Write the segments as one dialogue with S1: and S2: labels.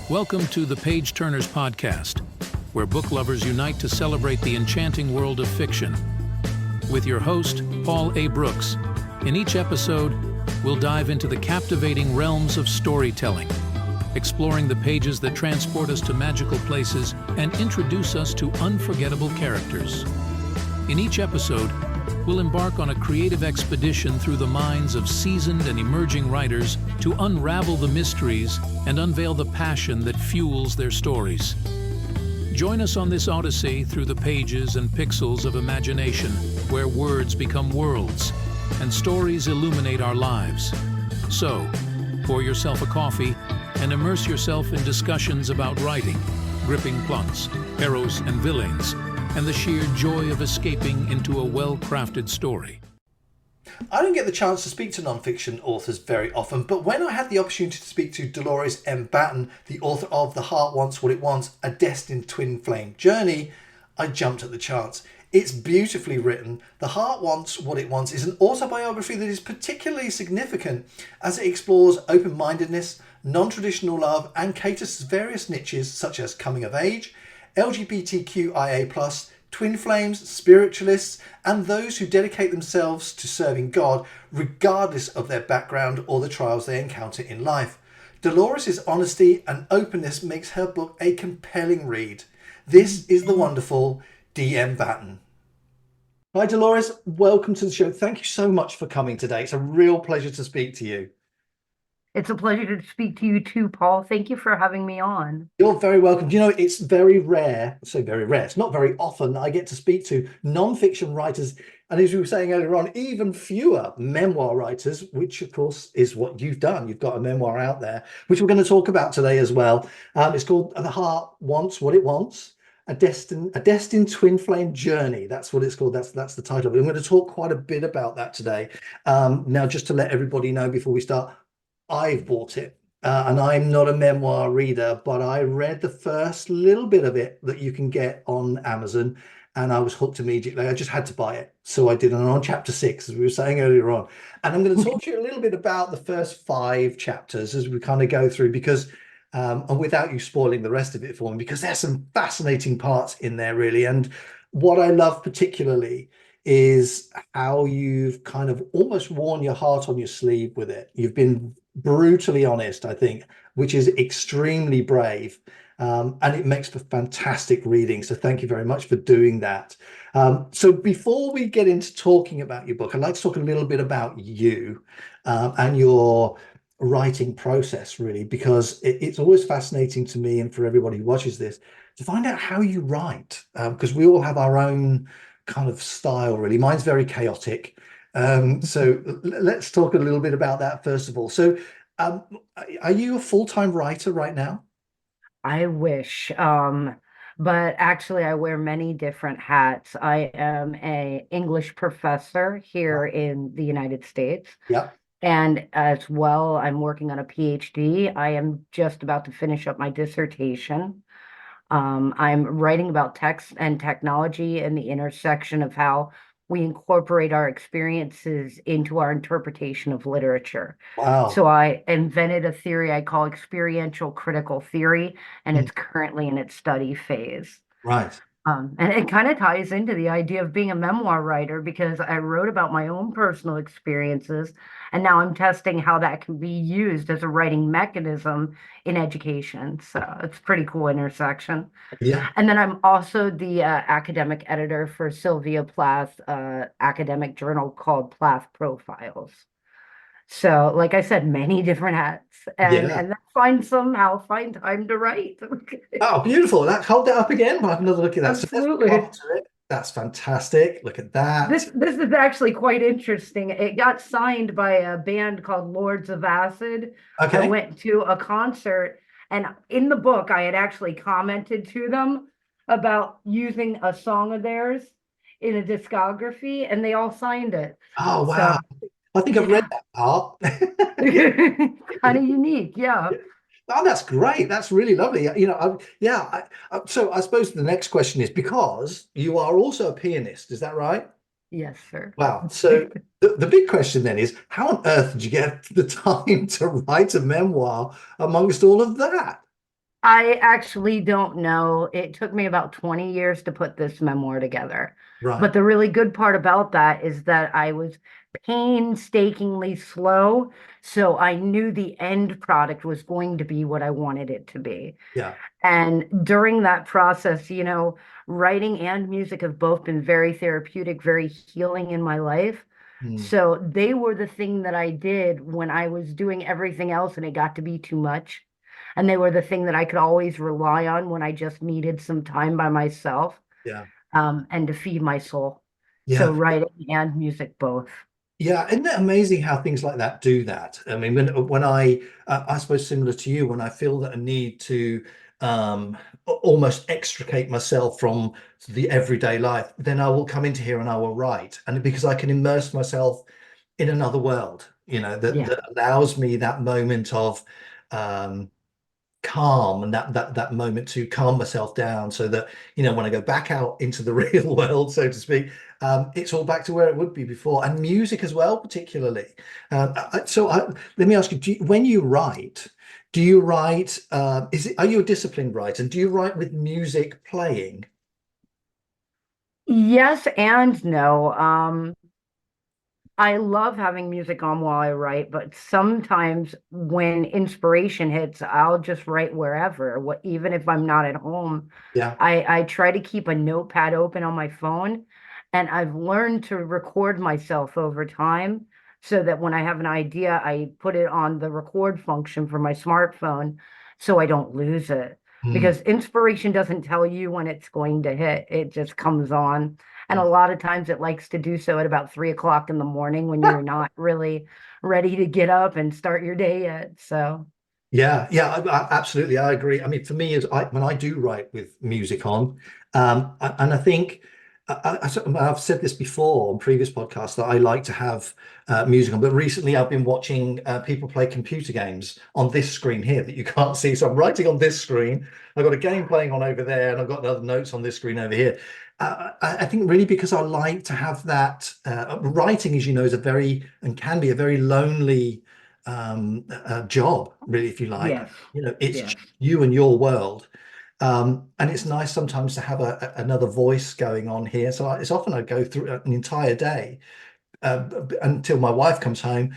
S1: Welcome to the Page Turnerz podcast, where book lovers unite to celebrate the enchanting world of fiction. With your host, Paul A. Brooks. In each episode, we'll dive into the captivating realms of storytelling, exploring the pages that transport us to magical places and introduce us to unforgettable characters. In each episode, we'll embark on a creative expedition through the minds of seasoned and emerging writers to unravel the mysteries and unveil the passion that fuels their stories. Join us on this odyssey through the pages and pixels of imagination, where words become worlds and stories illuminate our lives. So, pour yourself a coffee and immerse yourself in discussions about writing, gripping plots, heroes and villains, and the sheer joy of escaping into a well-crafted story.
S2: I don't get the chance to speak to non-fiction authors very often, but when I had the opportunity to speak to Dolores M. Batten, the author of The Heart Wants What It Wants, A Destined Twin Flame Journey, I jumped at the chance. It's beautifully written. The Heart Wants What It Wants is an autobiography that is particularly significant as it explores open-mindedness, non-traditional love, and caters to various niches such as coming of age, LGBTQIA+, twin flames, spiritualists, and those who dedicate themselves to serving God regardless of their background or the trials they encounter in life. Dolores' honesty and openness makes her book a compelling read. This is the wonderful D M Batten. Hi Dolores, welcome to the show. Thank you so much for coming today. It's a real pleasure to speak to you.
S3: It's a pleasure to speak to you too, Paul. Thank you for having me on.
S2: You're very welcome. You know, it's very rare, so very rare. It's not very often I get to speak to non-fiction writers, and as we were saying earlier on, even fewer memoir writers, which of course is what you've done. You've got a memoir out there, which we're going to talk about today as well. It's called The Heart Wants What It Wants, a destined twin flame journey. That's what it's called. That's the title of it. I'm going to talk quite a bit about that today. Now, just to let everybody know before we start, I've bought it and I'm not a memoir reader, but I read the first little bit of it that you can get on Amazon and I was hooked immediately. I just had to buy it. So I did, and I'm on chapter 6, as we were saying earlier on. And I'm going to talk to you a little bit about the first 5 chapters as we kind of go through, because and without you spoiling the rest of it for me, because there's some fascinating parts in there really. And what I love particularly is how you've kind of almost worn your heart on your sleeve with it. You've been brutally honest, I think, which is extremely brave, and it makes for fantastic reading. So thank you very much for doing that. So before we get into talking about your book, I'd like to talk a little bit about you and your writing process, really, because it's always fascinating to me and for everybody who watches this to find out how you write, because we all have our own kind of style, really. Mine's very chaotic. So let's talk a little bit about that first of all. So are you a full-time writer right now?
S3: I wish, but actually I wear many different hats. I am an English professor here in the United States.
S2: Yeah.
S3: And as well, I'm working on a PhD. I am just about to finish up my dissertation. I'm writing about text and technology and the intersection of how we incorporate our experiences into our interpretation of literature.
S2: Wow.
S3: So I invented a theory I call experiential critical theory, and it's currently in its study phase.
S2: Right.
S3: And it kind of ties into the idea of being a memoir writer, because I wrote about my own personal experiences, and now I'm testing how that can be used as a writing mechanism in education. So it's a pretty cool intersection.
S2: Yeah.
S3: And then I'm also the academic editor for Sylvia Plath's academic journal called Plath Profiles. So, like I said, many different hats, and then find time to write.
S2: Oh, beautiful. Hold that up again. We'll have another look at that.
S3: Absolutely.
S2: So that's fantastic. Look at that.
S3: This is actually quite interesting. It got signed by a band called Lords of Acid.
S2: Okay.
S3: I went to a concert, and in the book, I had actually commented to them about using a song of theirs in a discography, and they all signed it.
S2: Oh, wow. So, I think I've read that part.
S3: Kind of unique, yeah.
S2: Oh, that's great. That's really lovely. You know, so I suppose the next question is, because you are also a pianist, is that right?
S3: Yes, sir.
S2: Wow. So the big question then is, how on earth did you get the time to write a memoir amongst all of that?
S3: I actually don't know. It took me about 20 years to put this memoir together.
S2: Right.
S3: But the really good part about that is that I was painstakingly slow, so I knew the end product was going to be what I wanted it to be.
S2: Yeah.
S3: And during that process, writing and music have both been very therapeutic, very healing in my life.
S2: Mm.
S3: So they were the thing that I did when I was doing everything else and it got to be too much. And they were the thing that I could always rely on when I just needed some time by myself,
S2: Yeah.
S3: and to feed my soul. So
S2: Yeah.
S3: writing and music both.
S2: Yeah, isn't it amazing how things like that do that? I mean, when I suppose similar to you, when I feel that I need to almost extricate myself from the everyday life, then I will come into here and I will write, and because I can immerse myself in another world,
S3: Yeah.
S2: that allows me that moment of um, calm, and that moment to calm myself down, so that when I go back out into the real world, so to speak, it's all back to where it would be before. And music as well, particularly. Let me ask you, when you write, do you write, are you a disciplined writer, and do you write with music playing?
S3: Yes and no. I love having music on while I write, but sometimes when inspiration hits, I'll just write wherever, even if I'm not at home.
S2: Yeah.
S3: I try to keep a notepad open on my phone, and I've learned to record myself over time so that when I have an idea, I put it on the record function for my smartphone so I don't lose it.
S2: Mm.
S3: Because inspiration doesn't tell you when it's going to hit, it just comes on. And a
S2: Yeah.
S3: lot of times it likes to do so at about 3 o'clock in the morning when you're not really ready to get up and start your day yet. So,
S2: Yeah, yeah, absolutely. I agree. I mean, for me, when I do write with music on, and I think I've said this before on previous podcasts that I like to have music on, but recently I've been watching people play computer games on this screen here that you can't see. So I'm writing on this screen. I've got a game playing on over there, and I've got other notes on this screen over here. I think really because I like to have that. Writing, as you know, is a very and can be a very lonely job, really, if you like.
S3: yes,
S2: It's
S3: yes.
S2: just you and your world. And it's nice sometimes to have another voice going on here. So it's often I go through an entire day until my wife comes home,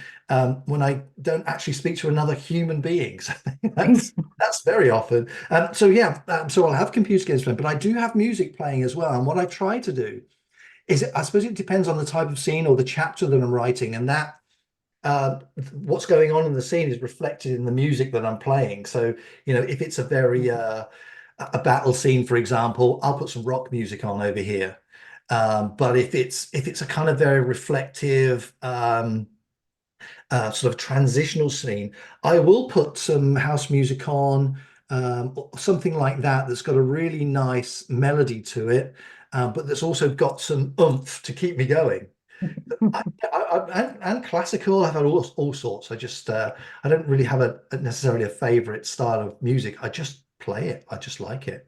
S2: when I don't actually speak to another human being. So that's very often. So yeah, so I'll have computer games playing, but I do have music playing as well. And what I try to do is, I suppose it depends on the type of scene or the chapter that I'm writing, and that what's going on in the scene is reflected in the music that I'm playing. So, if it's a very a battle scene, for example, I'll put some rock music on over here. But if it's a kind of very reflective sort of transitional scene, I will put some house music on, or something like that that's got a really nice melody to it, but that's also got some oomph to keep me going. And classical, I've had all sorts. I don't really have necessarily a favorite style of music. I just play it. I just like it.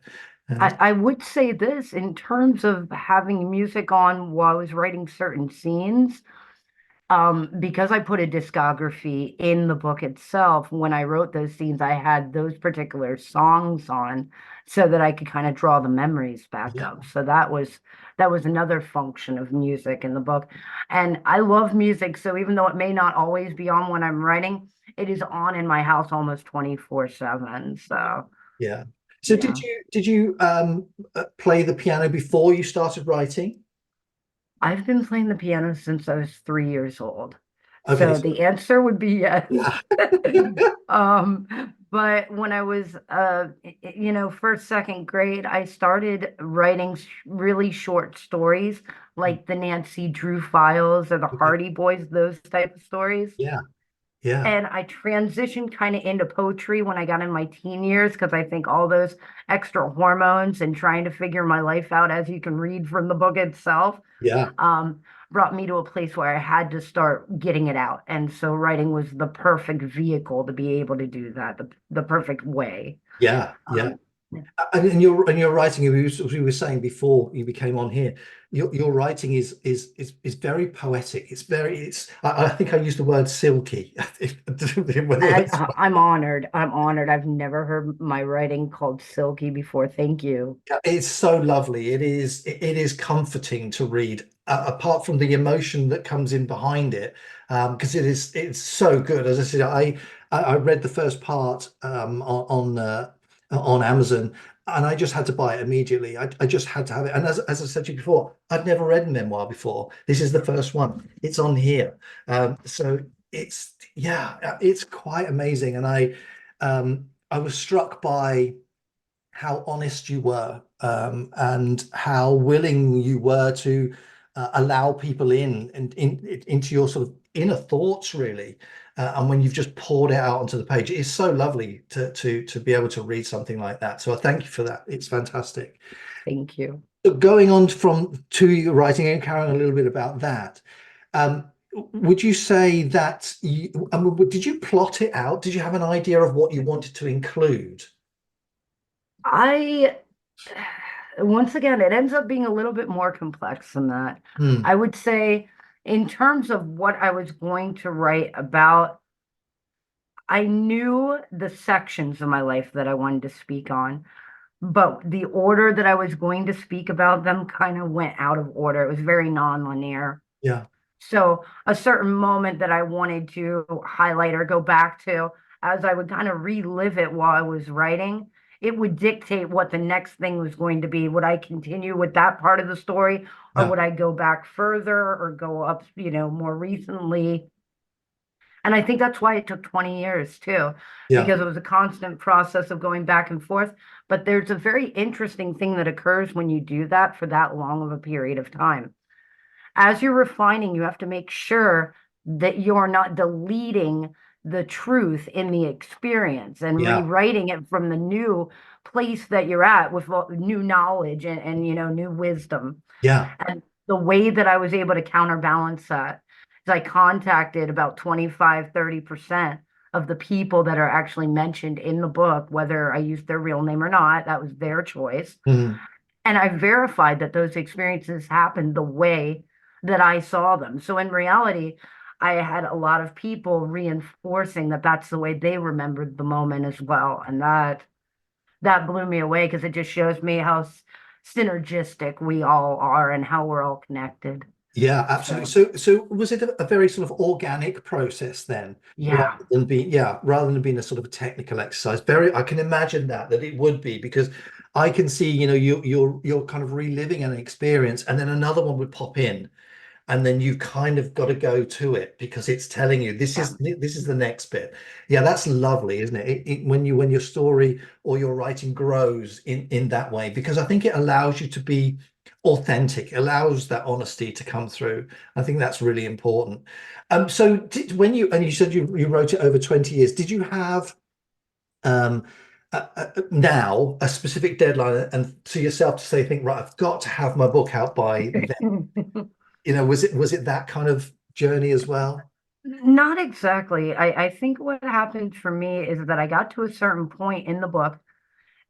S3: I would say this in terms of having music on while I was writing certain scenes. Because I put a discography in the book itself, when I wrote those scenes, I had those particular songs on so that I could kind of draw the memories back
S2: Yeah,
S3: up. So that was another function of music in the book. And I love music, so even though it may not always be on when I'm writing, it is on in my house almost 24/7. So
S2: yeah. So did
S3: yeah.
S2: you play the piano before you started writing?
S3: I've been playing the piano since I was 3 years old.
S2: Okay,
S3: So
S2: so
S3: the answer would be yes.
S2: yeah,
S3: Um, but when I was first, second grade, I started writing really short stories like the Nancy Drew Files or the
S2: okay,
S3: Hardy Boys, those type of stories.
S2: yeah, yeah,
S3: And I transitioned kind of into poetry when I got in my teen years because I think all those extra hormones and trying to figure my life out, as you can read from the book itself,
S2: yeah,
S3: um, brought me to a place where I had to start getting it out. And so writing was the perfect vehicle to be able to do that, the perfect way.
S2: yeah,
S3: Um,
S2: yeah. And your writing, as we were saying before you became on here, your writing is very poetic. I think I used the word silky. Whether that's
S3: I'm honored. I'm honored. I've never heard my writing called silky before. Thank you.
S2: It's so lovely. It is comforting to read, apart from the emotion that comes in behind it, because it's so good. As I said, I read the first part on Amazon, and I just had to buy it immediately. I just had to have it. And as I said to you before, I'd never read a memoir before. This is the first one. It's on here, so it's quite amazing. And I was struck by how honest you were, and how willing you were to allow people into your sort of inner thoughts, really. And when you've just poured it out onto the page, it's so lovely to be able to read something like that. So I thank you for that. It's fantastic.
S3: Thank you.
S2: So going on to your writing and carrying on a little bit about that, would you say that did you plot it out? Did you have an idea of what you wanted to include?
S3: Once again, it ends up being a little bit more complex than that. I would say, in terms of what I was going to write about, I knew the sections of my life that I wanted to speak on, but the order that I was going to speak about them kind of went out of order. It was very non-linear.
S2: Yeah.
S3: So a certain moment that I wanted to highlight or go back to, as I would kind of relive it while I was writing, it would dictate what the next thing was going to be. Would I continue with that part of the story, or would I go back further or go up, more recently? And I think that's why it took 20 years too, because it was a constant process of going back and forth. But there's a very interesting thing that occurs when you do that for that long of a period of time. As you're refining, you have to make sure that you're not deleting the truth in the experience and rewriting it from the new place that you're at with new knowledge and new wisdom.
S2: Yeah.
S3: And the way that I was able to counterbalance that is I contacted about 25-30% of the people that are actually mentioned in the book, whether I used their real name or not. That was their choice.
S2: Mm-hmm.
S3: And I verified that those experiences happened the way that I saw them. So in reality, I had a lot of people reinforcing that that's the way they remembered the moment as well. And that blew me away, because it just shows me how synergistic we all are and how we're all connected.
S2: Yeah, absolutely. So was it a very sort of organic process then?
S3: Yeah.
S2: Rather than being a sort of a technical exercise. I can imagine that it would be, because I can see, you're kind of reliving an experience, and then another one would pop in, and then you kind of got to go to it because it's telling you this is the next bit. Yeah, that's lovely, isn't it? When your story or your writing grows in that way, because I think it allows you to be authentic, allows that honesty to come through. I think that's really important. So you said you wrote it over 20 years, did you have now a specific deadline and to yourself to say, think, right, I've got to have my book out by then? Was it that kind of journey as well?
S3: Not exactly. I think what happened for me is that I got to a certain point in the book,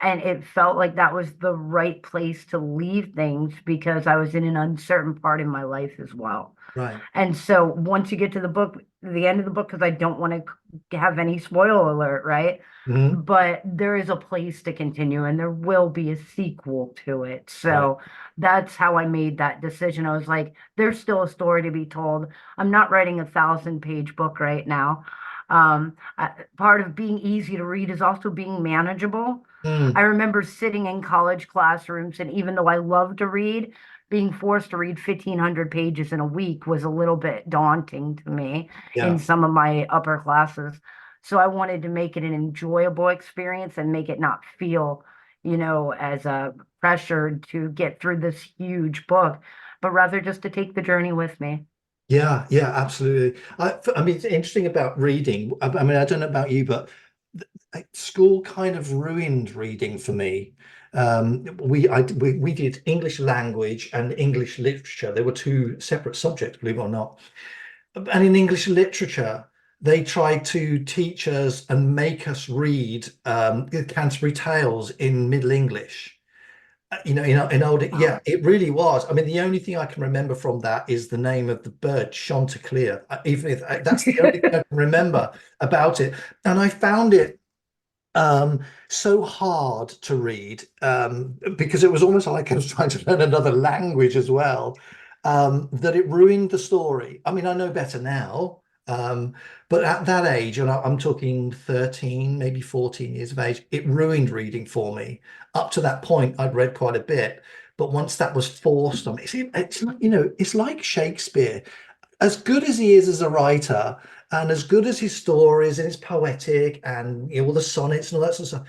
S3: and it felt like that was the right place to leave things, because I was in an uncertain part in my life as well.
S2: Right.
S3: And so once you get to the end of the book, because I don't want to have any spoiler alert, right?
S2: Mm-hmm.
S3: But there is a place to continue, and there will be a sequel to it. So that's how I made that decision. I was like, there's still a story to be told. I'm not writing a 1,000-page book right now. Part of being easy to read is also being manageable. I remember sitting in college classrooms, and even though I love to read, being forced to read 1,500 pages in a week was a little bit daunting to me in some of my upper classes. So I wanted to make it an enjoyable experience and make it not feel, as a pressure to get through this huge book, but rather just to take the journey with me.
S2: Yeah, absolutely. I mean, it's interesting about reading. I mean, I don't know about you, but school kind of ruined reading for me. We did English language and English literature. There were two separate subjects, believe it or not. And in English literature, they tried to teach us and make us read the Canterbury Tales in Middle English. In older, yeah, it really was. I mean, the only thing I can remember from that is the name of the bird, Chanticleer. Even if that's the only thing I can remember about it, and I found it so hard to read because it was almost like I was trying to learn another language as well, that it ruined the story. I mean, I know better now, but at that age, and I'm talking 13, maybe 14 years of age, it ruined reading for me. Up to that point, I'd read quite a bit, but once that was forced on me, it's like, it's like Shakespeare. As good as he is as a writer, and as good as his stories and it's poetic, and all the sonnets and all that sort of stuff,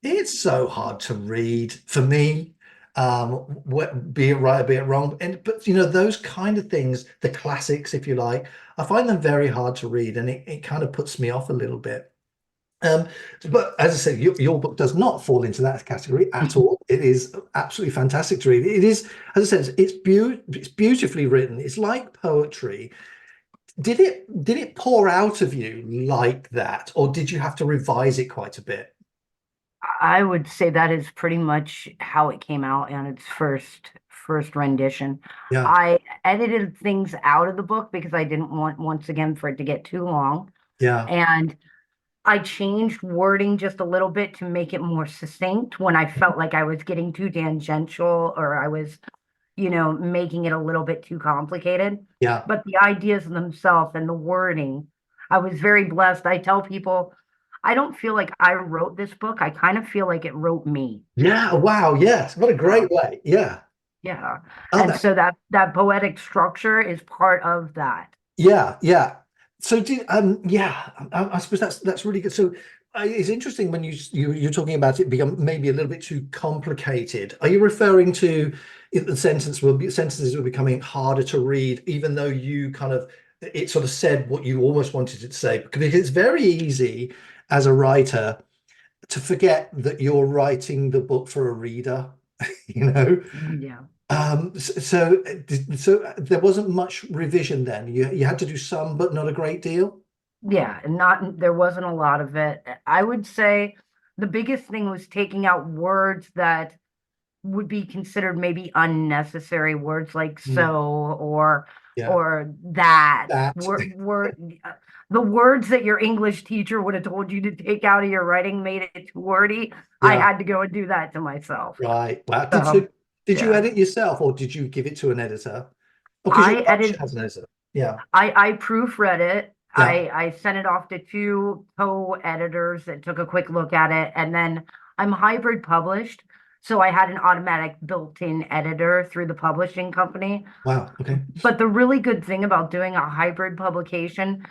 S2: it's so hard to read for me. Be it right or be it wrong, but those kind of things, the classics, if you like, I find them very hard to read, and it kind of puts me off a little bit. But as I said, your book does not fall into that category at all. It is absolutely fantastic to read. It is, as I said, it's beautifully written. It's like poetry. Did it pour out of you like that, or did you have to revise it quite a bit?
S3: I would say that is pretty much how it came out in its first rendition.
S2: Yeah,
S3: I edited things out of the book because I didn't want, once again, for it to get too long.
S2: yeah,
S3: And I changed wording just a little bit to make it more succinct when I felt like I was getting too tangential, or I was, making it a little bit too complicated.
S2: yeah,
S3: But the ideas themselves and the wording, I was very blessed. I tell people, I don't feel like I wrote this book. I kind of feel like it wrote me.
S2: yeah. Wow, yes, what a great way. Yeah.
S3: Yeah.
S2: Oh,
S3: And so that poetic structure is part of that.
S2: yeah, yeah. So yeah, I suppose that's really good. So it's interesting when you're talking about it become maybe a little bit too complicated. Are you referring to the sentences were becoming harder to read, even though you kind of it sort of said what you almost wanted it to say? Because it's very easy as a writer to forget that you're writing the book for a reader, you know.
S3: Yeah.
S2: So there wasn't much revision then. You had to do some, but not a great deal.
S3: Yeah, and there wasn't a lot of it. I would say the biggest thing was taking out words that would be considered maybe unnecessary, words like
S2: Mm,
S3: so or
S2: yeah,
S3: that
S2: that.
S3: were the words that your English teacher would have told you to take out of your writing made it too wordy. I
S2: Yeah,
S3: had to go and do that to myself.
S2: right. Wow.
S3: So
S2: Did you
S3: yeah,
S2: edit yourself, or did you give it to an editor? Oh, because your
S3: I
S2: publisher
S3: edited.
S2: has an editor. Yeah,
S3: I proofread it.
S2: yeah.
S3: I sent it off to two co-editors that took a quick look at it, and then I'm hybrid published, so I had an automatic built-in editor through the publishing company.
S2: Wow. Okay.
S3: But the really good thing about doing a hybrid publication,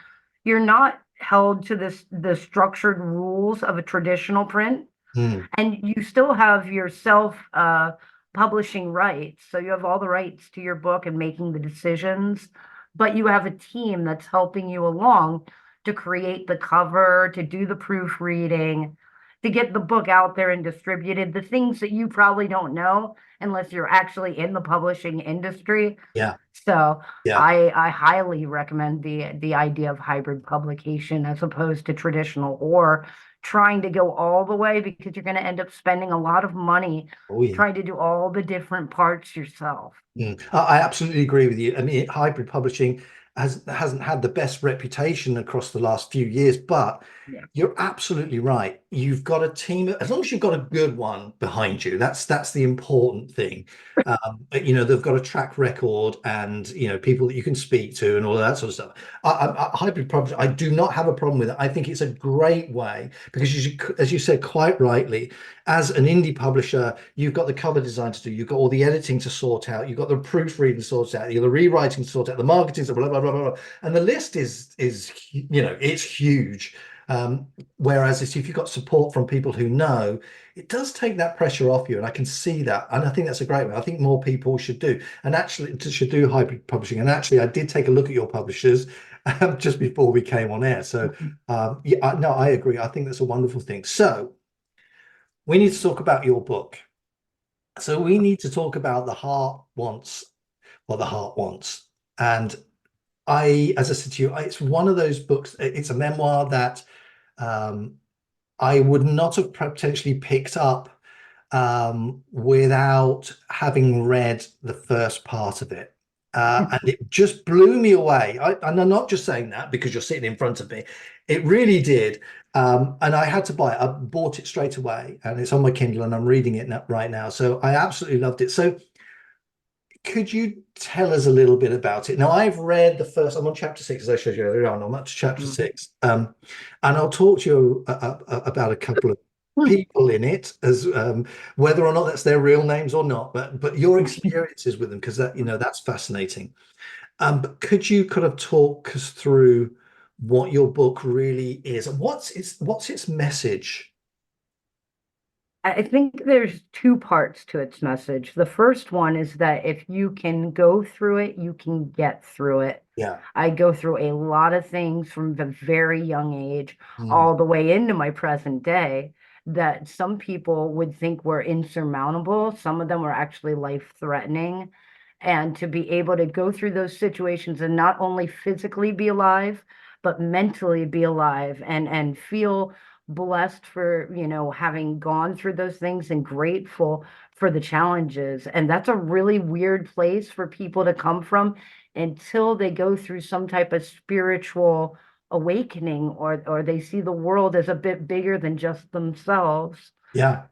S3: you're not held to the structured rules of a traditional print,
S2: Hmm.
S3: and you still have your self publishing rights. So you have all the rights to your book and making the decisions, but you have a team that's helping you along to create the cover, to do the proofreading, to get the book out there and distributed, the things that you probably don't know unless you're actually in the publishing industry.
S2: Yeah,
S3: So
S2: yeah.
S3: I highly recommend the idea of hybrid publication as opposed to traditional, or trying to go all the way, because you're going to end up spending a lot of money
S2: Oh, yeah.
S3: trying to do all the different parts yourself.
S2: Mm. I absolutely agree with you. I mean, hybrid publishing hasn't had the best reputation across the last few years, but
S3: Yeah.
S2: you're absolutely right. You've got a team, as long as you've got a good one behind you, that's the important thing. But, they've got a track record, and people that you can speak to and all that sort of stuff. Hybrid publishing, I do not have a problem with it. I think it's a great way because, as you said quite rightly, as an indie publisher, you've got the cover design to do, you've got all the editing to sort out, you've got the proofreading sorted out, you've got the rewriting to sort out, the marketing, blah blah blah blah, and the list is it's huge. Whereas if you've got support from people who know, it does take that pressure off you, and I can see that, and I think that's a great way. I think more people should do, and actually should do hybrid publishing. And actually, I did take a look at your publishers just before we came on air. So yeah, no, I agree. I think that's a wonderful thing. So we need to talk about your book. So we need to talk about the heart wants what the heart wants. And as I said to you, it's one of those books. It's a memoir that um, I would not have potentially picked up without having read the first part of it. And it just blew me away. And I'm not just saying that because you're sitting in front of me. It really did. And I had to buy it. I bought it straight away, and it's on my Kindle, and I'm reading it right now. So I absolutely loved it. So could you tell us a little bit about it? Now, I've read the first, I'm on chapter 6, as I showed you earlier on. I'm up to chapter 6. And I'll talk to you about a couple of people in it, as whether or not that's their real names or not, but your experiences with them, because that, that's fascinating. But could you kind of talk us through what your book really is, and what's its message?
S3: I think there's two parts to its message. The first one is that if you can go through it, you can get through it.
S2: Yeah.
S3: I go through a lot of things from the very young age
S2: Mm.
S3: all the way into my present day that some people would think were insurmountable. Some of them were actually life-threatening. And to be able to go through those situations and not only physically be alive, but mentally be alive and feel blessed for, having gone through those things and grateful for the challenges. And that's a really weird place for people to come from until they go through some type of spiritual awakening, or they see the world as a bit bigger than just themselves.
S2: Yeah.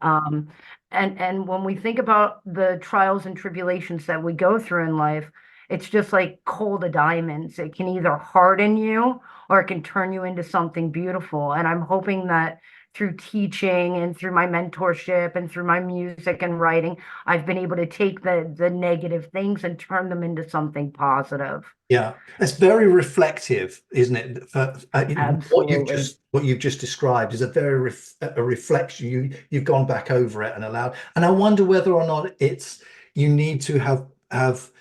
S3: And when we think about the trials and tribulations that we go through in life, it's just like coal to diamonds. It can either harden you or it can turn you into something beautiful. And I'm hoping that through teaching and through my mentorship and through my music and writing, I've been able to take the negative things and turn them into something positive.
S2: Yeah, it's very reflective, isn't it?
S3: Absolutely.
S2: What you've just described is a very a reflection. You've gone back over it and allowed. And I wonder whether or not you need to have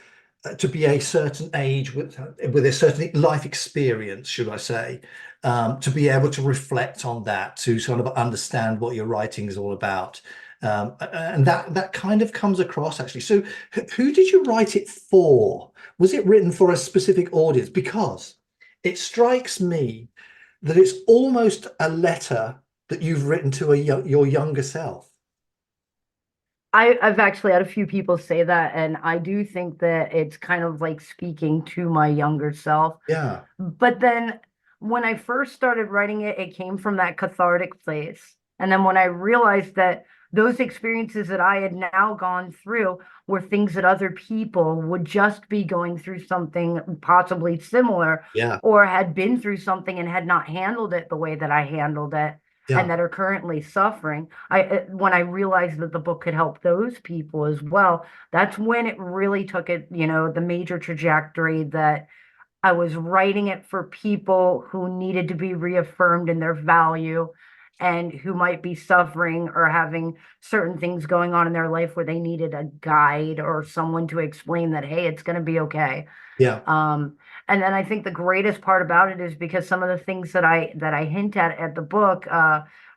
S2: to be a certain age with a certain life experience, should I say, to be able to reflect on that, to sort of understand what your writing is all about. And that kind of comes across, actually. So who did you write it for? Was it written for a specific audience? Because it strikes me that it's almost a letter that you've written to your younger self.
S3: I've actually had a few people say that, and I do think that it's kind of like speaking to my younger self.
S2: Yeah.
S3: But then when I first started writing it, it came from that cathartic place. And then when I realized that those experiences that I had now gone through were things that other people would just be going through something possibly similar,
S2: Yeah.
S3: or had been through something and had not handled it the way that I handled it,
S2: Yeah.
S3: and that are currently suffering. When I realized that the book could help those people as well, that's when it really took it, the major trajectory that I was writing it for people who needed to be reaffirmed in their value and who might be suffering or having certain things going on in their life where they needed a guide or someone to explain that, hey, it's going to be okay.
S2: Yeah.
S3: And then I think the greatest part about it is because some of the things that I hint at the book,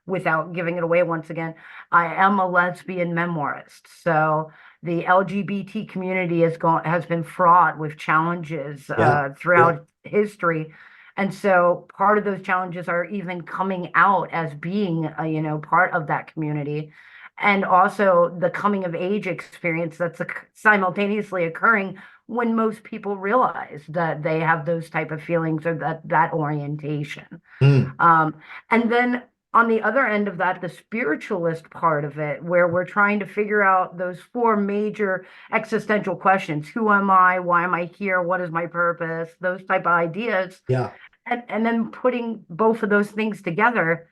S3: without giving it away once again, I am a lesbian memoirist. So the LGBT community has been fraught with challenges throughout history. And so part of those challenges are even coming out as being part of that community. And also the coming of age experience that's simultaneously occurring when most people realize that they have those type of feelings or that orientation.
S2: Mm.
S3: And then on the other end of that, the spiritualist part of it, where we're trying to figure out those four major existential questions: who am I? Why am I here? What is my purpose? Those type of ideas.
S2: Yeah.
S3: And then putting both of those things together,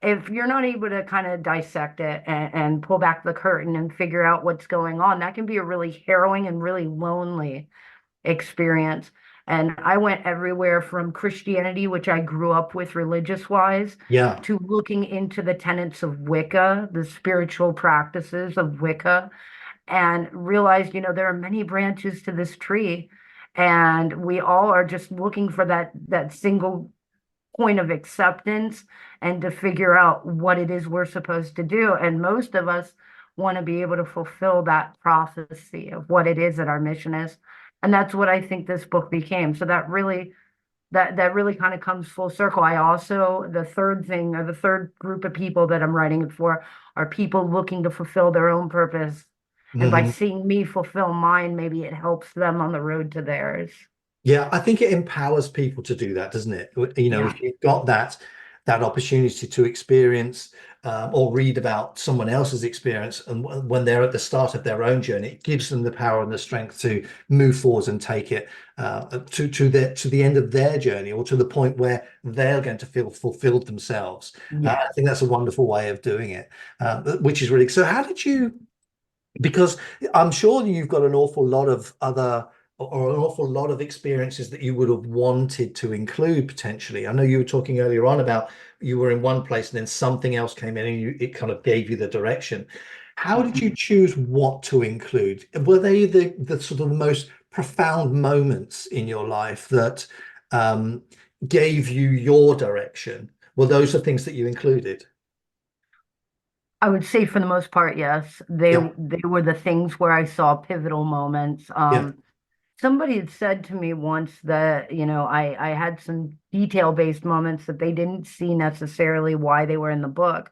S3: if you're not able to kind of dissect it and pull back the curtain and figure out what's going on, that can be a really harrowing and really lonely experience. And I went everywhere from Christianity, which I grew up with religious wise,
S2: Yeah.
S3: to looking into the tenets of Wicca, the spiritual practices of Wicca, and realized, there are many branches to this tree. And we all are just looking for that single point of acceptance and to figure out what it is we're supposed to do. And most of us want to be able to fulfill that prophecy of what it is that our mission is. And that's what I think this book became. So that really kind of comes full circle. I also, the third thing, or the third group of people that I'm writing it for, are people looking to fulfill their own purpose. And by
S2: Mhm.
S3: seeing me fulfill mine, maybe it helps them on the road to theirs.
S2: Yeah, I think it empowers people to do that, doesn't it? You know,
S3: Yeah.
S2: if you've got that opportunity to experience or read about someone else's experience, and when they're at the start of their own journey, it gives them the power and the strength to move forward and take it to the end of their journey, or to the point where they're going to feel fulfilled themselves.
S3: Yeah.
S2: I think that's a wonderful way of doing it, which is really. So, how did you? Because I'm sure you've got an awful lot of other, or an awful lot of experiences that you would have wanted to include potentially. I know you were talking earlier on about you were in one place and then something else came in and it kind of gave you the direction. How did you choose what to include? Were they the sort of the most profound moments in your life that um, gave you your direction? Well, those are things that you included.
S3: I would say for the most part, yes. They
S2: Yeah,
S3: they were the things where I saw pivotal moments.
S2: yeah.
S3: Somebody had said to me once that, I had some detail-based moments that they didn't see necessarily why they were in the book.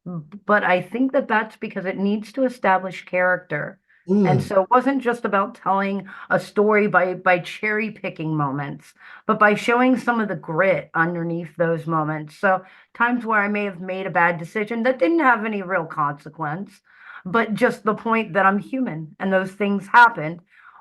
S3: But I think that that's because it needs to establish character. And
S2: Mm,
S3: so it wasn't just about telling a story by cherry picking moments, but by showing some of the grit underneath those moments. So times where I may have made a bad decision that didn't have any real consequence, but just the point that I'm human and those things happened.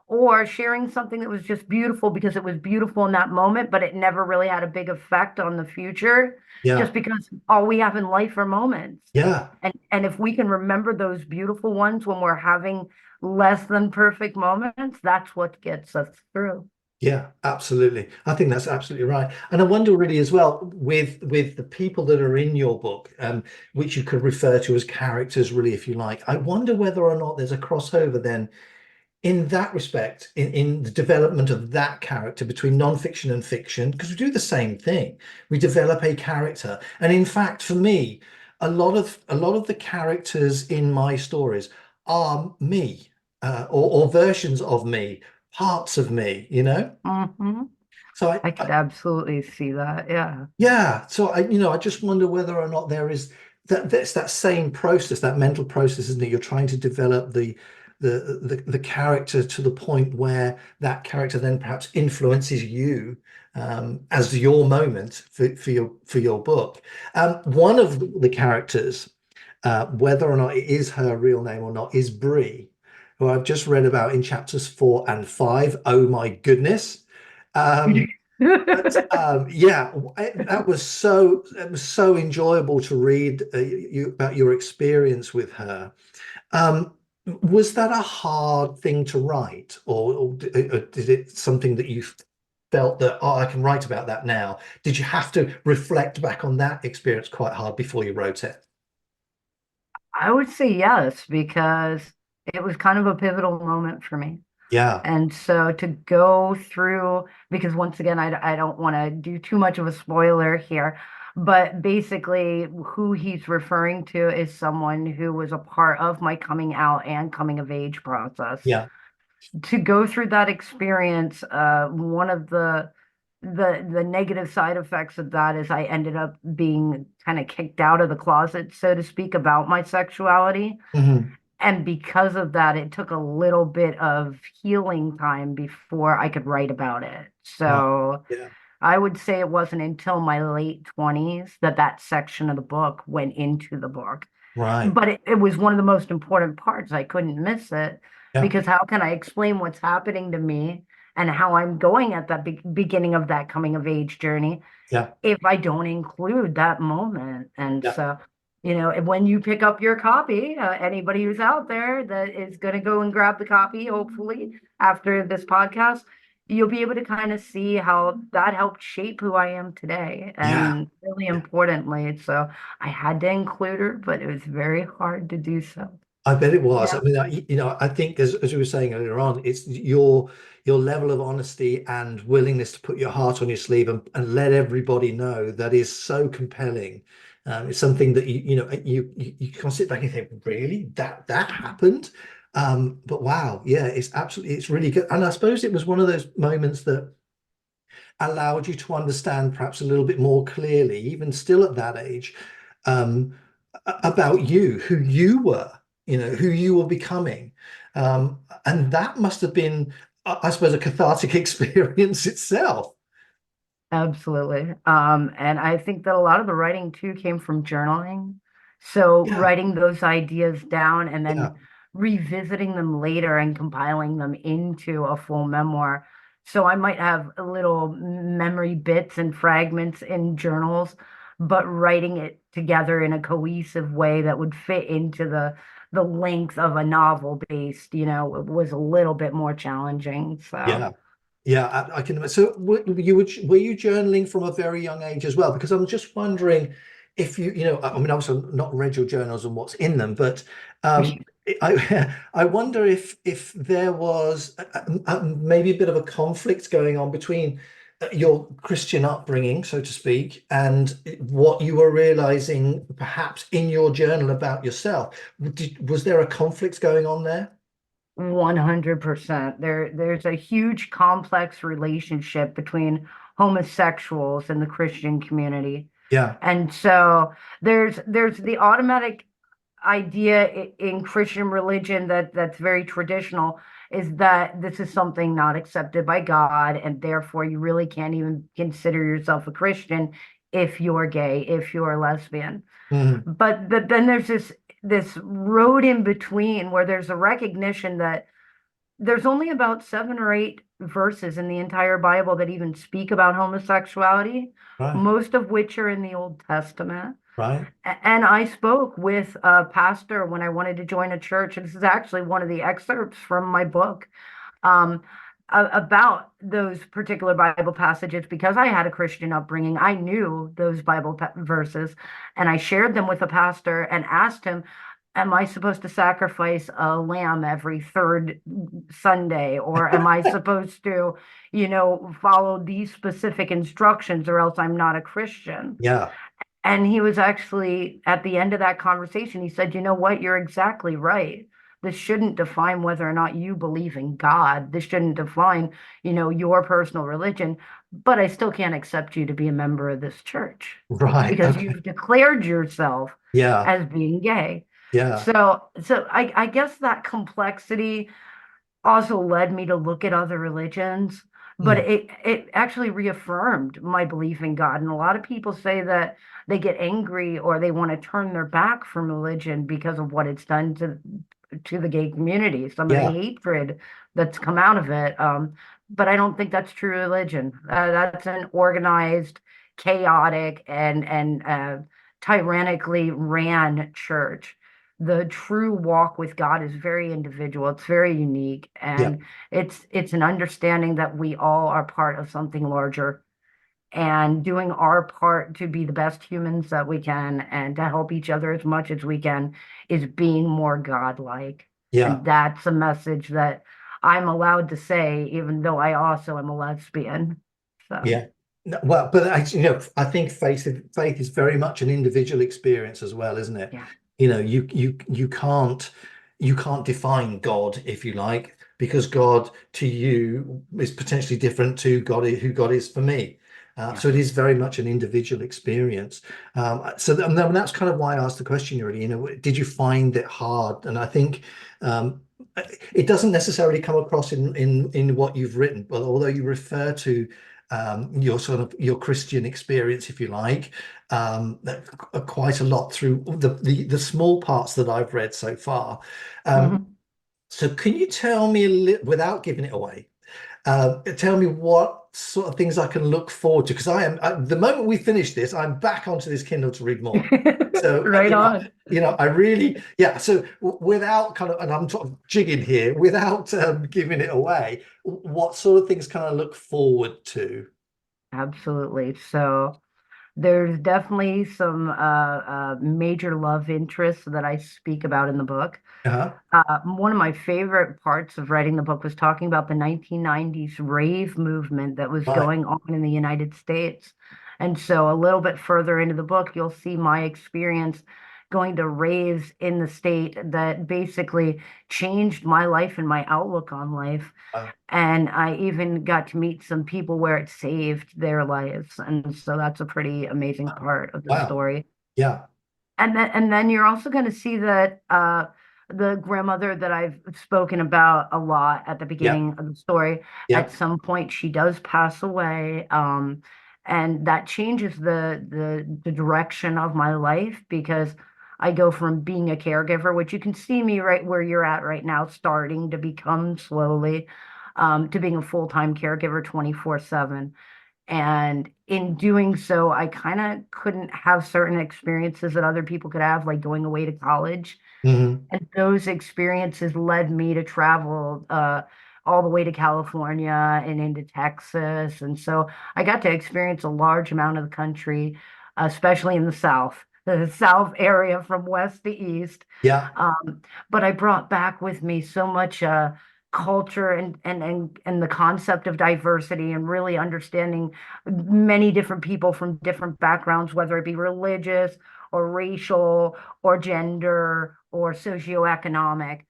S3: Or sharing something that was just beautiful because it was beautiful in that moment, but it never really had a big effect on the future,
S2: yeah,
S3: just because all we have in life are moments.
S2: yeah.
S3: And if we can remember those beautiful ones when we're having less than perfect moments, that's what gets us through.
S2: Yeah, absolutely. I think that's absolutely right. And I wonder really as well with the people that are in your book, which you could refer to as characters, really, if you like. I wonder whether or not there's a crossover then in that respect, in the development of that character between non-fiction and fiction, because we do the same thing. We develop a character. And in fact, for me, a lot of the characters in my stories are me, or versions of me, parts of me, you know?
S3: Hmm.
S2: So
S3: I could absolutely see that. Yeah.
S2: yeah, so I just wonder whether or not there is that's that same process, that mental process, isn't it? You're trying to develop the character to the point where that character then perhaps influences you as your moment for your book. One of the characters, whether or not it is her real name or not, is Bree, who I've just read about in chapters 4 and 5. Oh my goodness. Um, but yeah, that was so enjoyable to read about your experience with her. Um, was that a hard thing to write, or did it something that you felt that, oh, I can write about that now? Did you have to reflect back on that experience quite hard before you wrote it?
S3: I would say yes, because it was kind of a pivotal moment for me.
S2: Yeah.
S3: And so to go through, because once again, I don't want to do too much of a spoiler here, but basically, who he's referring to is someone who was a part of my coming out and coming of age process.
S2: Yeah.
S3: To go through that experience, one of the negative side effects of that is I ended up being kind of kicked out of the closet, so to speak, about my sexuality.
S2: Hmm.
S3: And because of that, it took a little bit of healing time before I could write about it.
S2: Right.
S3: So
S2: Yeah.
S3: I would say it wasn't until my late 20s that that section of the book went into the book.
S2: Right.
S3: But it was one of the most important parts. I couldn't miss it,
S2: Yeah.
S3: because how can I explain what's happening to me and how I'm going at that beginning of that coming of age journey
S2: Yeah.
S3: if I don't include that moment? And
S2: Yeah.
S3: so, when you pick up your copy, anybody who's out there that is going to go and grab the copy, hopefully after this podcast, you'll be able to kind of see how that helped shape who I am today.
S2: Yeah.
S3: And really
S2: Yeah.
S3: importantly, so I had to include her, but it was very hard to do so.
S2: I bet it was.
S3: Yeah.
S2: I mean, I think as we were saying earlier on, it's your level of honesty and willingness to put your heart on your sleeve and let everybody know that is so compelling. It's something that you can sit back and think, really, that happened. But wow, yeah, it's really good. And I suppose it was one of those moments that allowed you to understand perhaps a little bit more clearly, even still at that age, um, about you, who you were, who you were becoming. And that must have been, I suppose, a cathartic experience itself.
S3: Absolutely. And I think that a lot of the writing too came from journaling. So
S2: Yeah,
S3: writing those ideas down and
S2: yeah,
S3: then revisiting them later and compiling them into a full memoir. So I might have little memory bits and fragments in journals, but writing it together in a cohesive way that would fit into the length of a novel based, was a little bit more challenging. So
S2: yeah. Yeah, I can imagine. So were you journaling from a very young age as well? Because I'm just wondering if I mean, obviously I've not read your journals and what's in them, but I wonder if there was maybe a bit of a conflict going on between your Christian upbringing, so to speak, and what you were realizing perhaps in your journal about yourself. Was there a conflict going on there?
S3: 100%. There's a huge complex relationship between homosexuals and the Christian community.
S2: Yeah,
S3: And so there's the automatic idea in Christian religion that's very traditional is that this is something not accepted by God, and therefore you really can't even consider yourself a Christian if you're gay, if you're lesbian.
S2: Mhm.
S3: But then there's this road in between where there's a recognition that there's only about 7 or 8 verses in the entire Bible that even speak about homosexuality,
S2: Right,
S3: most of which are in the Old Testament.
S2: right.
S3: And I spoke with a pastor when I wanted to join a church, and this is actually one of the excerpts from my book, um, about those particular Bible passages because I had a Christian upbringing. I knew those Bible verses, and I shared them with a pastor and asked him, am I supposed to sacrifice a lamb every third Sunday? Or am I supposed to, follow these specific instructions or else I'm not a Christian?
S2: Yeah,
S3: And he was actually at the end of that conversation, he said, you know what? You're exactly right. This shouldn't define whether or not you believe in God. This shouldn't define, your personal religion, but I still can't accept you to be a member of this church
S2: right.
S3: because
S2: Okay.
S3: you've declared yourself
S2: Yeah,
S3: as being gay.
S2: yeah.
S3: So I guess that complexity also led me to look at other religions, but
S2: Mm.
S3: it actually reaffirmed my belief in God. And a lot of people say that they get angry or they want to turn their back from religion because of what it's done to the gay community, some of the
S2: Yeah,
S3: hatred that's come out of it. But I don't think that's true religion. That's an organized, chaotic, and tyrannically ran church. The true walk with God is very individual. It's very unique,
S2: yeah,
S3: and it's an understanding that we all are part of something larger and doing our part to be the best humans that we can and to help each other as much as we can is being more godlike.
S2: yeah,
S3: And that's a message that I'm allowed to say, even though I also am a lesbian. So,
S2: yeah. No, well, but I think faith is very much an individual experience as well, isn't it?
S3: yeah,
S2: You can't define God, if you like, because God to you is potentially different to God who God is for me.
S3: yeah.
S2: So it is very much an individual experience. And that's kind of why I asked the question, really. Did you find it hard? And I think um, it doesn't necessarily come across in what you've written, but although you refer to your sort of your Christian experience, if you like, quite a lot through the small parts that I've read so far. Um,
S3: Mhm.
S2: so can you tell me without giving it away, tell me what sort of things I can look forward to? Because the moment we finish this, I'm back onto this Kindle to read more. So
S3: Right on.
S2: I really, yeah. So without kind of, and I'm sort of jigging here, without giving it away, what sort of things can I look forward to?
S3: Absolutely. So there's definitely some major love interests that I speak about in the book.
S2: Uh-huh.
S3: One of my favorite parts of writing the book was talking about the 1990s rave movement that was
S2: Right.
S3: going on in the United States. And so a little bit further into the book, you'll see my experience going to raves in the state that basically changed my life and my outlook on life.
S2: Wow.
S3: And I even got to meet some people where it saved their lives. And so that's a pretty amazing part of the
S2: Wow.
S3: story.
S2: Yeah.
S3: And then you're also going to see that the grandmother that I've spoken about a lot at the
S2: Yeah.
S3: beginning of the story,
S2: Yeah.
S3: at some point she does pass away. And that changes the direction of my life, because I go from being a caregiver, which you can see me right where you're at right now, starting to become slowly, to being a full-time caregiver 24/7. And in doing so, I kind of couldn't have certain experiences that other people could have, like going away to college.
S2: Hmm.
S3: And those experiences led me to travel all the way to California and into Texas. And so I got to experience a large amount of the country, especially in the South area from west to east.
S2: Yeah.
S3: But I brought back with me so much culture and the concept of diversity, and really understanding many different people from different backgrounds, whether it be religious or racial or gender or socioeconomic.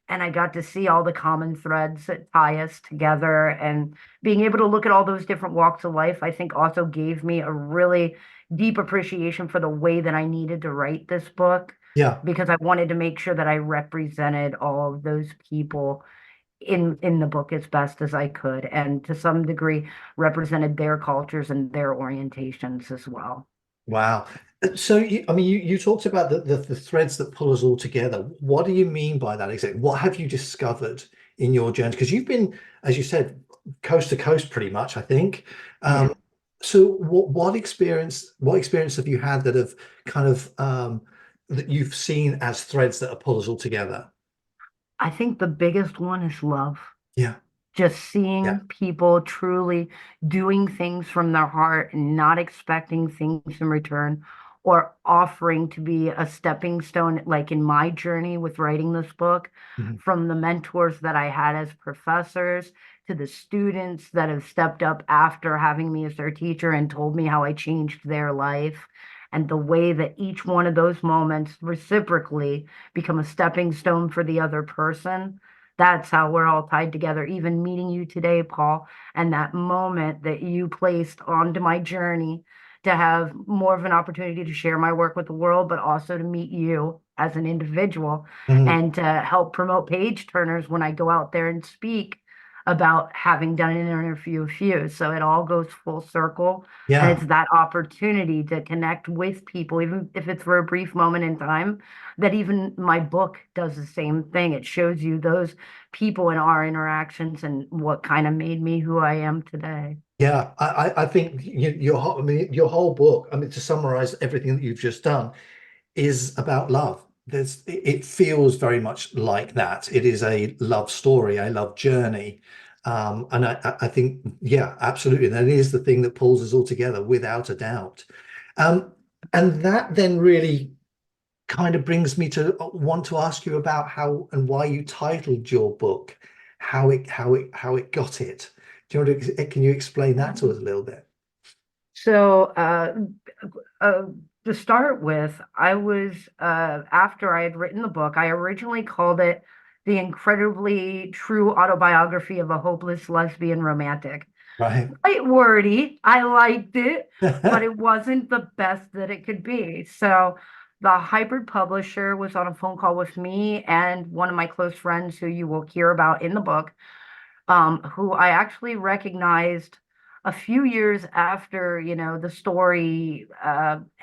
S3: And I got to see all the common threads that tie us together. And being able to look at all those different walks of life, I think also gave me a really deep appreciation for the way that I needed to write this book,
S2: Yeah.
S3: because I wanted to make sure that I represented all of those people in the book as best as I could, and to some degree represented their cultures and their orientations as well.
S2: Wow. So, I mean, you talked about the threads that pull us all together. What do you mean by that exactly? What have you discovered in your journey? Because you've been, as you said, coast to coast pretty much, I think.
S3: Yeah.
S2: So what experience have you had that have kind of that you've seen as threads that pull us all together?
S3: I think the biggest one is love.
S2: Yeah.
S3: Just
S2: Yeah.
S3: seeing people truly doing things from their heart and not expecting things in return, or offering to be a stepping stone, like in my journey with writing this book,
S2: Mhm.
S3: from the mentors that I had as professors to the students that have stepped up after having me as their teacher and told me how I changed their life. And the way that each one of those moments reciprocally become a stepping stone for the other person. That's how we're all tied together. Even meeting you today, Paul, and that moment that you placed onto my journey to have more of an opportunity to share my work with the world, but also to meet you as an individual,
S2: Mhm.
S3: and to help promote page turners when I go out there and speak about having done an interview with you. So it all goes full circle. And
S2: Yeah.
S3: it's that opportunity to connect with people, even if it's for a brief moment in time, that even my book does the same thing. It shows you those people in our interactions and what kind of made me who I am today.
S2: Yeah, I think I mean, your whole book, I mean, to summarize everything that you've just done, is about love. It feels very much like that. It is a love story, a love journey. And I think, yeah, absolutely. That is the thing that pulls us all together without a doubt. Um, and that then really kind of brings me to want to ask you about how and why you titled your book, how it got it. Do you want to, can you explain that to us a little bit?
S3: So, uh, to start with, after I had written the book, I originally called it The Incredibly True Autobiography of a Hopeless Lesbian Romantic.
S2: Right.
S3: Quite wordy. I liked it, but it wasn't the best that it could be. So the hybrid publisher was on a phone call with me and one of my close friends, who you will hear about in the book, who I actually recognized a few years after, the story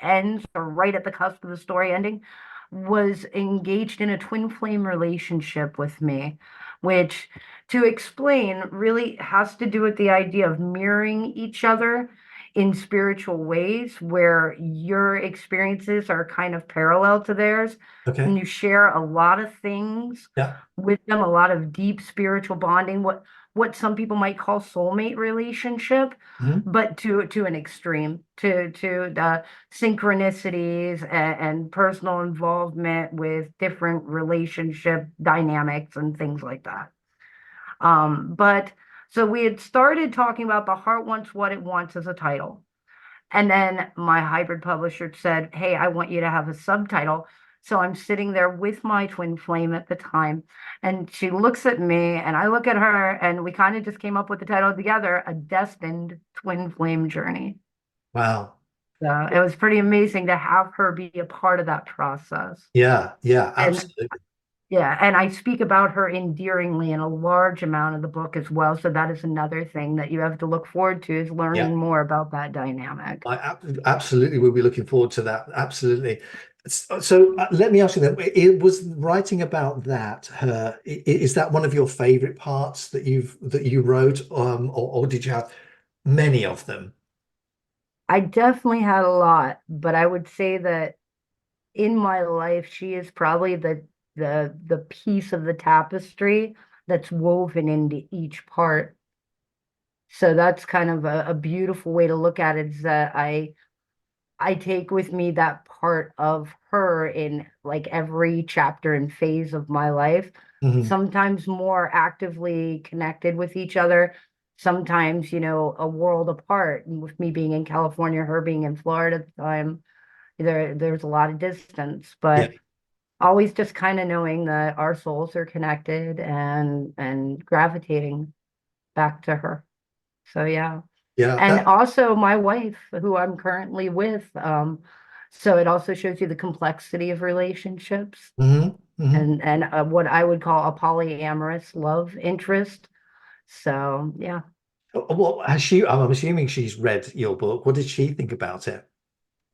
S3: ends, or right at the cusp of the story ending, was engaged in a twin flame relationship with me, which, to explain, really has to do with the idea of mirroring each other in spiritual ways, where your experiences are kind of parallel to theirs,
S2: Okay.
S3: and you share a lot of things
S2: Yeah.
S3: with them, a lot of deep spiritual bonding, what some people might call soulmate relationship,
S2: Mhm.
S3: but to an extreme, to the synchronicities and personal involvement with different relationship dynamics and things like that. But so we had started talking about The Heart Wants What It Wants as a title. And then my hybrid publisher said, "Hey, I want you to have a subtitle So I'm sitting there with my twin flame at the time, and she looks at me, and I look at her, and we kind of just came up with the title together, A Destined Twin Flame Journey.
S2: Wow.
S3: So it was pretty amazing to have her be a part of that process.
S2: Yeah, yeah,
S3: And
S2: absolutely.
S3: yeah, and I speak about her endearingly in a large amount of the book as well. So that is another thing that you have to look forward to, is
S2: Yeah.
S3: learning more about that dynamic.
S2: Absolutely will be looking forward to that. Absolutely. So let me ask you that. It was writing about that. Is that one of your favorite parts that you wrote, or did you have many of them?
S3: I definitely had a lot, but I would say that in my life, she is probably the piece of the tapestry that's woven into each part. So that's kind of a beautiful way to look at it, is that I take with me that part of her in like every chapter and phase of my life,
S2: Hmm.
S3: sometimes more actively connected with each other, sometimes, a world apart. And with me being in California, her being in Florida at the time, there's a lot of distance,
S2: Yeah,
S3: but always just kind of knowing that our souls are connected and gravitating back to her. So yeah.
S2: yeah.
S3: And
S2: That.
S3: also my wife, who I'm currently with. So it also shows you the complexity of relationships,
S2: Hmm. Hmm.
S3: and what I would call a polyamorous love interest. So yeah,
S2: What has she? I'm assuming she's read your book. What did she think about it?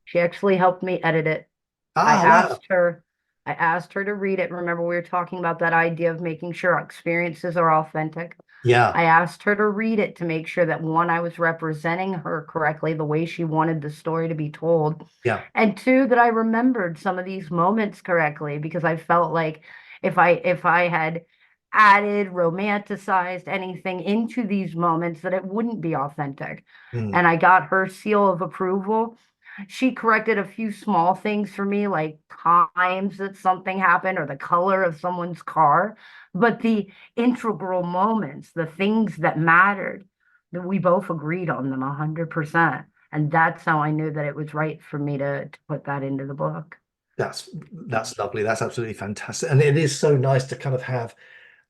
S3: she actually helped me edit it. I
S2: Ah, wow.
S3: asked her, I asked her to read it. Remember, we were talking about that idea of making sure our experiences are authentic.
S2: Yeah,
S3: I asked her to read it to make sure that, one, I was representing her correctly, the way she wanted the story to be told,
S2: yeah.
S3: and two, that I remembered some of these moments correctly, because I felt like if I had added, romanticized anything into these moments, that it wouldn't be authentic.
S2: Mm,
S3: And I got her seal of approval. She corrected a few small things for me, like times that something happened or the color of someone's car. But the integral moments, the things that mattered, that we both agreed on them 100%. And that's how I knew that it was right for me to put that into the book.
S2: that's lovely. That's absolutely fantastic. And it is so nice to kind of have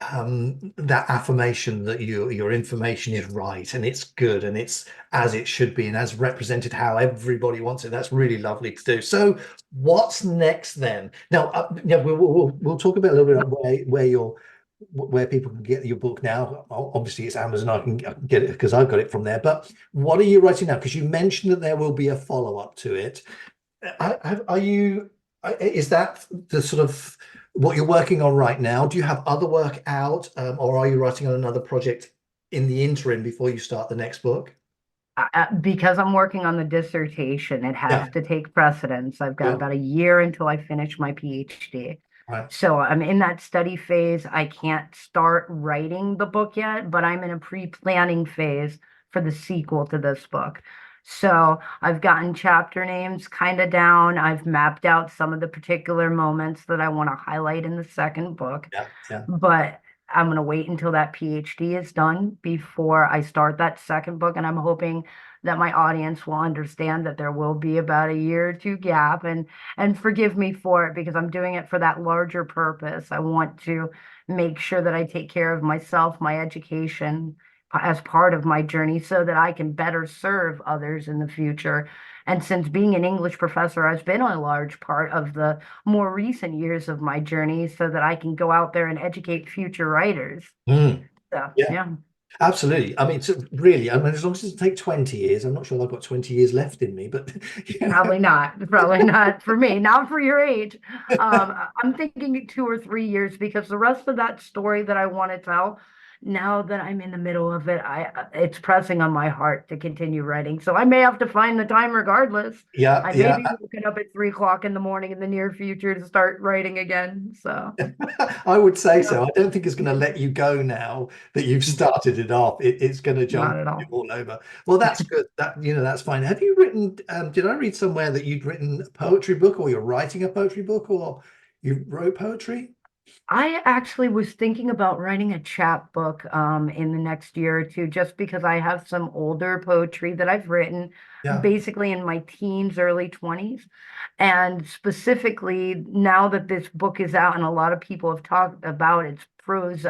S2: that affirmation that your information is right and it's good and it's as it should be and as represented how everybody wants it. That's really lovely to do. So what's next then? Now, yeah, we'll talk about a little bit about where people can get your book now. Obviously, it's Amazon. I can get it because I've got it from there. But what are you writing now? Because you mentioned that there will be a follow-up to it. Are you? Is that the sort of what you're working on right now? Do you have other work out, or are you writing on another project in the interim before you start the next book?
S3: Because I'm working on the dissertation, it has
S2: Yeah,
S3: to take precedence. I've got
S2: sure.
S3: about a year until I finish my PhD.
S2: Right.
S3: So I'm in that study phase. I can't start writing the book yet, but I'm in a pre-planning phase for the sequel to this book. So I've gotten chapter names kind of down. I've mapped out some of the particular moments that I want to highlight in the second book,
S2: Yeah, yeah.
S3: but I'm going to wait until that PhD is done before I start that second book. And I'm hoping that my audience will understand that there will be about a year or two gap, and forgive me for it, because I'm doing it for that larger purpose. I want to make sure that I take care of myself, my education as part of my journey, so that I can better serve others in the future. And since being an English professor has been a large part of the more recent years of my journey, so that I can go out there and educate future writers.
S2: Mm,
S3: So,
S2: yeah,
S3: yeah,
S2: absolutely. I mean, it's really, I mean, as long as it doesn't take 20 years, I'm not sure I've got 20 years left in me, but yeah.
S3: probably not. Probably not for me, not for your age. I'm thinking 2 or 3 years, because the rest of that story that I want to tell, now that I'm in the middle of it, it's pressing on my heart to continue writing. So I may have to find the time regardless.
S2: Yeah,
S3: I may
S2: yeah.
S3: be waking up at 3 o'clock in the morning in the near future to start writing again. So,
S2: I would say
S3: yeah,
S2: so. I don't think it's going to let you go now that you've started it off. It's going to jump
S3: not at
S2: you
S3: all.
S2: all over. Well, that's good. That's fine. Have you written? Did I read somewhere that you'd written a poetry book, or you're writing a poetry book, or you wrote poetry?
S3: I actually was thinking about writing a chapbook in the next year or two, just because I have some older poetry that I've written
S2: Yeah,
S3: basically in my teens, early 20s. And specifically, now that this book is out and a lot of people have talked about its prose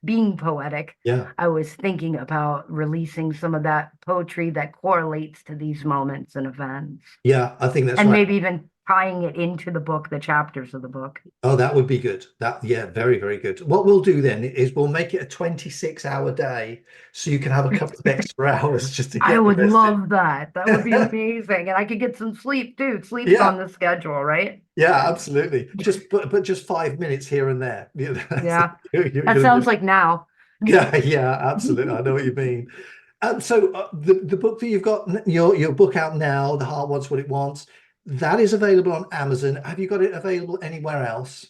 S3: being poetic,
S2: yeah,
S3: I was thinking about releasing some of that poetry that correlates to these moments and events,
S2: yeah. I think that's
S3: and
S2: right.
S3: maybe even tying it into the book, the chapters of the book.
S2: Oh, that would be good. That, yeah, very, very good. What we'll do then is we'll make it a 26-hour day so you can have a couple of extra hours just to
S3: I
S2: get the
S3: would
S2: rest
S3: love that. That would be
S2: in.
S3: amazing. And I could get some sleep too. Sleep's on
S2: Yeah,
S3: the schedule, right?
S2: yeah, absolutely. But just 5 minutes here and there. You know,
S3: Yeah.
S2: you're
S3: That
S2: gonna
S3: sounds
S2: do.
S3: like now.
S2: Yeah, yeah, absolutely. I know what you mean. So the book that you've got, your book out now, The Heart Wants What It Wants, that is available on Amazon. Have you got it available anywhere else?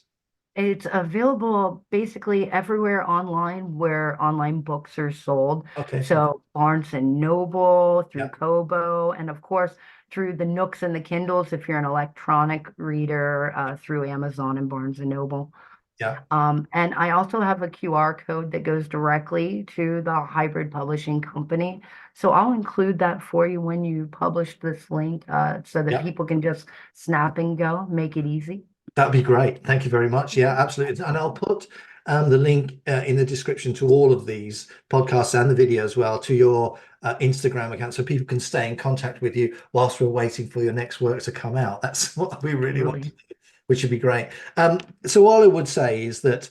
S3: It's available basically everywhere online where online books are sold.
S2: Okay, fantastic.
S3: So Barnes and Noble, through
S2: Yeah,
S3: Kobo, and of course through the Nooks and the Kindles if you're an electronic reader, through Amazon and Barnes and Noble.
S2: yeah,
S3: And I also have a QR code that goes directly to the hybrid publishing company. So I'll include that for you when you publish this link, so that
S2: yeah.
S3: people can just snap and go, make it easy.
S2: That'd be great. Thank you very much. Yeah, absolutely. And I'll put the link in the description to all of these podcasts and the video as well to your Instagram account so people can stay in contact with you whilst we're waiting for your next work to come out. That's what we really want to
S3: Absolutely.
S2: do, which would be great. So all I would say is that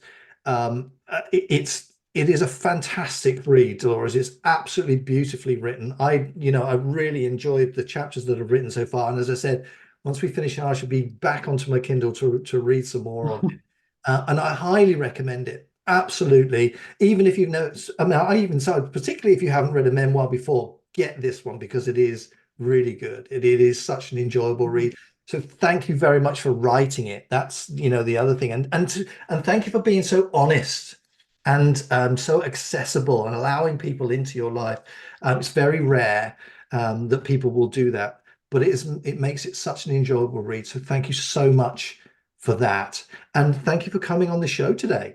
S2: it is a fantastic read, Dolores. It's absolutely beautifully written. I really enjoyed the chapters that I've written so far. And as I said, once we finish, I should be back onto my Kindle to read some more of it. And I highly recommend it. Absolutely. Even if you've never, I mean, I even said, particularly if you haven't read a memoir before, get this one because it is really good. It is such an enjoyable read. So thank you very much for writing it. That's, the other thing. And thank you for being so honest and so accessible and allowing people into your life. It's very rare that people will do that, but it makes it such an enjoyable read. So thank you so much for that. And thank you for coming on the show today.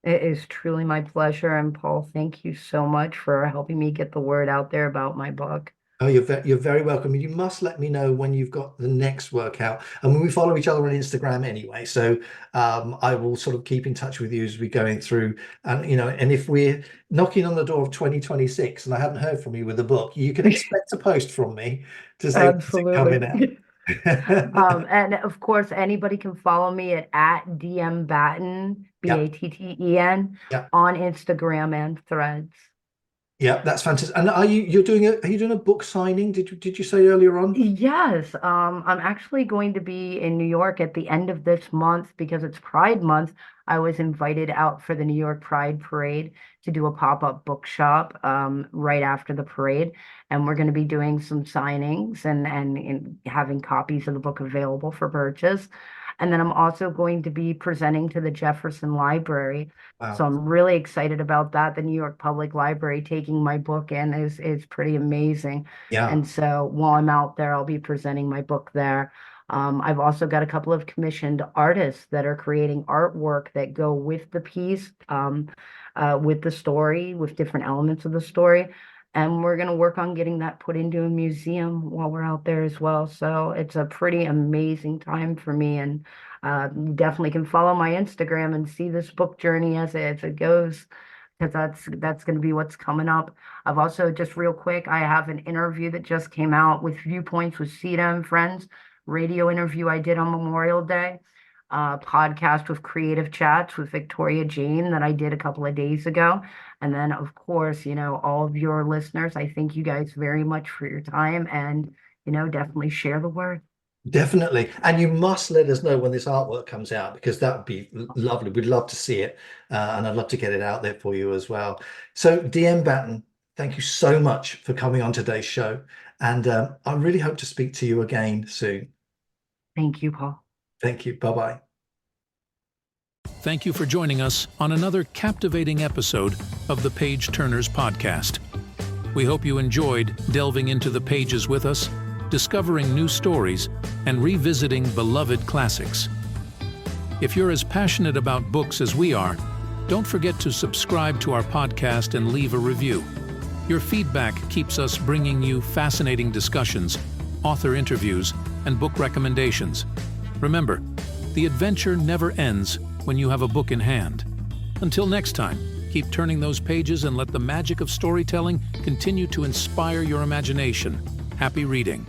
S3: It is truly my pleasure. And Paul, thank you so much for helping me get the word out there about my book.
S2: Oh, you're very welcome. You must let me know when you've got the next workout. And we follow each other on Instagram anyway. So I will sort of keep in touch with you as we're going through. And if we're knocking on the door of 2026 and I haven't heard from you with a book, you can expect a post from me to say when's it coming out.
S3: Absolutely. And of course, anybody can follow me at D M Batten,
S2: Yeah,
S3: Batten,
S2: yeah.
S3: on Instagram and Threads.
S2: Yeah, that's fantastic. And are you doing a book signing? Did you say earlier on?
S3: Yes, I'm actually going to be in New York at the end of this month because it's Pride Month. I was invited out for the New York Pride Parade to do a pop-up bookshop right after the parade, and we're going to be doing some signings and having copies of the book available for purchase. And then I'm also going to be presenting to the Jefferson Library. So
S2: Wow.
S3: I'm really excited about that. The New York Public Library taking my book in is pretty amazing.
S2: Yeah.
S3: And so while I'm out there, I'll be presenting my book there. I've also got a couple of commissioned artists that are creating artwork that go with the piece, with the story, with different elements of the story. And we're going to work on getting that put into a museum while we're out there as well. So it's a pretty amazing time for me. And you definitely can follow my Instagram and see this book journey as it goes, because that's going to be what's coming up. I've also, just real quick, I have an interview that just came out with Viewpoints with Sita and Friends, radio interview I did on Memorial Day, podcast with Creative Chats with Victoria Jane that I did a couple of days ago. And then, of course, all of your listeners, I thank you guys very much for your time, and, definitely share the word.
S2: Definitely. And you must let us know when this artwork comes out because that would be lovely. We'd love to see it. And I'd love to get it out there for you as well. So D M Batten, thank you so much for coming on today's show. And I really hope to speak to you again soon.
S3: Thank you, Paul.
S2: Thank you. Bye-bye.
S1: Thank you for joining us on another captivating episode of the Page Turnerz podcast. We hope you enjoyed delving into the pages with us, discovering new stories, and revisiting beloved classics. If you're as passionate about books as we are, don't forget to subscribe to our podcast and leave a review. Your feedback keeps us bringing you fascinating discussions, author interviews, and book recommendations. Remember, the adventure never ends when you have a book in hand. Until next time, keep turning those pages and let the magic of storytelling continue to inspire your imagination. Happy reading.